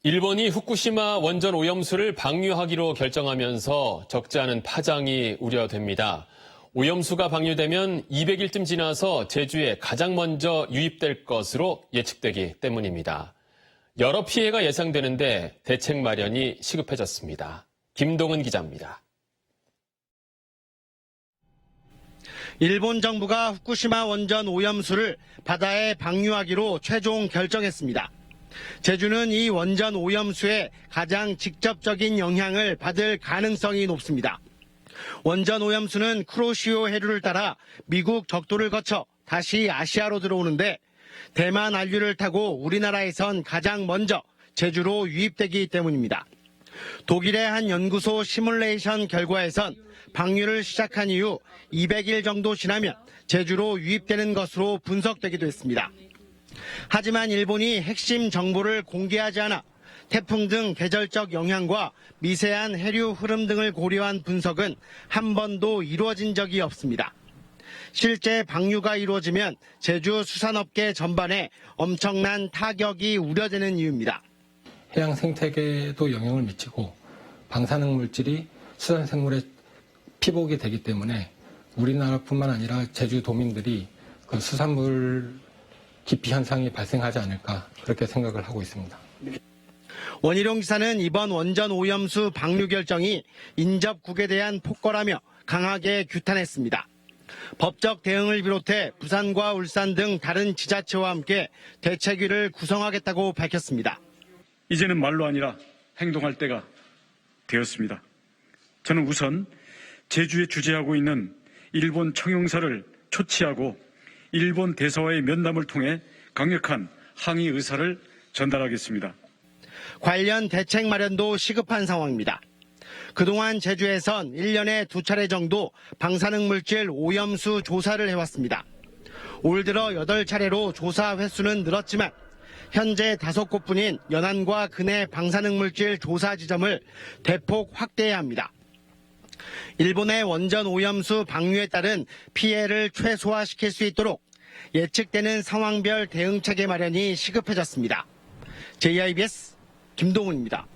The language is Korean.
일본이 후쿠시마 원전 오염수를 방류하기로 결정하면서 적지 않은 파장이 우려됩니다. 오염수가 방류되면 200일쯤 지나서 제주에 가장 먼저 유입될 것으로 예측되기 때문입니다. 여러 피해가 예상되는데 대책 마련이 시급해졌습니다. 김동은 기자입니다. 일본 정부가 후쿠시마 원전 오염수를 바다에 방류하기로 최종 결정했습니다. 제주는 이 원전 오염수의 가장 직접적인 영향을 받을 가능성이 높습니다. 원전 오염수는 쿠로시오 해류를 따라 미국 적도를 거쳐 다시 아시아로 들어오는데 대만 안류를 타고 우리나라에선 가장 먼저 제주로 유입되기 때문입니다. 독일의 한 연구소 시뮬레이션 결과에선 방류를 시작한 이후 200일 정도 지나면 제주로 유입되는 것으로 분석되기도 했습니다. 하지만 일본이 핵심 정보를 공개하지 않아 태풍 등 계절적 영향과 미세한 해류 흐름 등을 고려한 분석은 한 번도 이루어진 적이 없습니다. 실제 방류가 이루어지면 제주 수산업계 전반에 엄청난 타격이 우려되는 이유입니다. 해양 생태계에도 영향을 미치고 방사능 물질이 수산생물에 피복이 되기 때문에 우리나라뿐만 아니라 제주도민들이 그 수산물 기피 현상이 발생하지 않을까 그렇게 생각을 하고 있습니다. 원희룡 지사는 이번 원전 오염수 방류 결정이 인접국에 대한 폭거라며 강하게 규탄했습니다. 법적 대응을 비롯해 부산과 울산 등 다른 지자체와 함께 대책위를 구성하겠다고 밝혔습니다. 이제는 말로 아니라 행동할 때가 되었습니다. 저는 우선 제주에 주재하고 있는 일본 청용사를 초치하고 일본 대사와의 면담을 통해 강력한 항의 의사를 전달하겠습니다. 관련 대책 마련도 시급한 상황입니다. 그동안 제주에선 1년에 2차례 정도 방사능 물질 오염수 조사를 해왔습니다. 올 들어 8차례로 조사 횟수는 늘었지만 현재 5곳뿐인 연안과 근해 방사능 물질 조사 지점을 대폭 확대해야 합니다. 일본의 원전 오염수 방류에 따른 피해를 최소화시킬 수 있도록 예측되는 상황별 대응 체계 마련이 시급해졌습니다. JIBS 김동훈입니다.